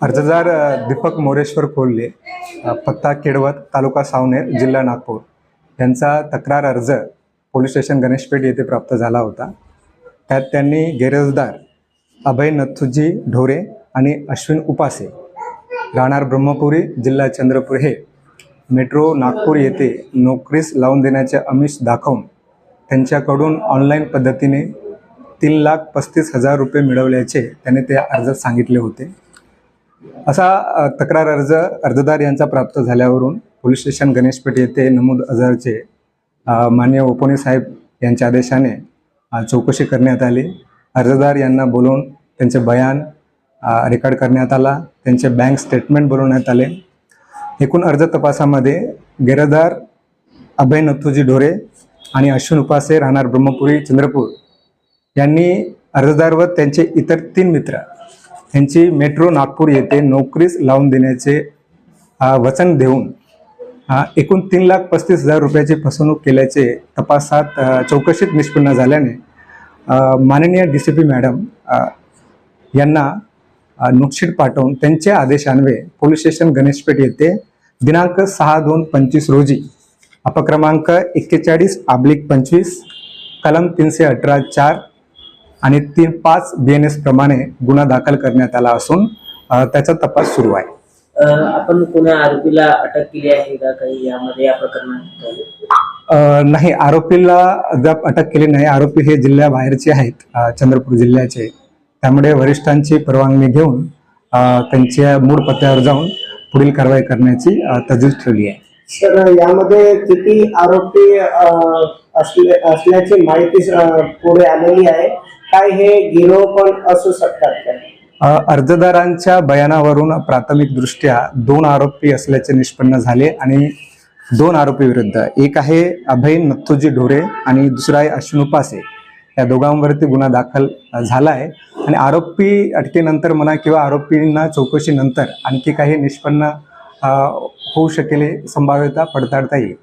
अर्जदार दीपक मोरेश्वर कोल्हे, पत्ता केडवत, तालुका सावनेर, जिल्हा नागपूर यांचा तक्रार अर्ज पोलीस स्टेशन गणेशपेठ येथे प्राप्त झाला होता। त्यात त्यांनी गैरजदार अभय नथुजी ढोरे आणि अश्विन उपासे राहणार ब्रह्मपुरी, जिल्हा चंद्रपूर हे मेट्रो नागपूर येथे नोकरीस लावून देण्याचे आमिष दाखवून त्यांच्याकडून ऑनलाईन पद्धतीने 3,35,000 रुपये मिळवल्याचे त्यांनी त्या अर्जात सांगितले होते। असा तक्रार अर्ज अर्जदार यांचा प्राप्त झाल्यावरून पोलीस स्टेशन गणेशपेठ येथे नमूद अर्जाचे माननीय ओपोने साहेब यांच्या आदेशाने चौकशी करण्यात आली। अर्जदार यांना बोलवून त्यांचे बयान रेकॉर्ड करण्यात आला, त्यांचे बँक स्टेटमेंट बोलवण्यात आले। एकूण अर्ज तपासामध्ये गैरदार अभय नथुजी ढोरे आणि अश्विन उपासे राहणार ब्रह्मपुरी, चंद्रपूर यांनी अर्जदार व त्यांचे इतर 3 मित्र यांची मेट्रो नागपूर येथे नोकरीस लावून देण्याचे वचन देऊन एकूण 3,35,000 रुपयाची फसवणूक केल्याचे तपासात चौकशीत निष्पन्न झाल्याने माननीय DCP मॅडम यांना नोटशीट पाठवून त्यांच्या आदेशान्वये पोलीस स्टेशन गणेशपेठ येथे दिनांक 6/2/25 रोजी अपक्रमांक 41/25 कलम 318(4) आणि 3-5 BNS प्रमाणे गुन्हा दाखल करण्यात आला असून त्याचा तपास सुरू आहे। आपण कोणा आरोपीला अटक केली आहे का काही यामध्ये या प्रकरणात? नाही, आरोपीला अद्याप अटक केली नाही। आरोपी हे जिल्ह्याबाहेरचे आहेत, चंद्रपूर जिल्ह्याचे, त्यामुळे वरिष्ठांची परवानगी घेऊन त्यांच्या मूळ पत्त्यावर जाऊन पुढील कारवाई करण्याची तजवीज ठेवली आहे। सर, यामध्ये किती आरोपी असल्याची माहिती पुढे आलेली आहे? काय हे गिरोह पण असू शकतात का? अर्जदारांच्या बयानावरून प्राथमिक दृष्ट्या 2 आरोपी असल्याचे निष्पन्न झाले आणि 2 आरोपी विरुद्ध, एक आहे अभय नथुजी ढोरे आणि दुसरा आहे अश्विन उपासे, या दोघांवरती गुन्हा दाखल झाला आहे। आणि आरोपी अटकेनंतर म्हणा किंवा आरोपींना चौकशीनंतर आणखी काही निष्पन्न होऊ शकेल संभाव्यता पडताळता येईल।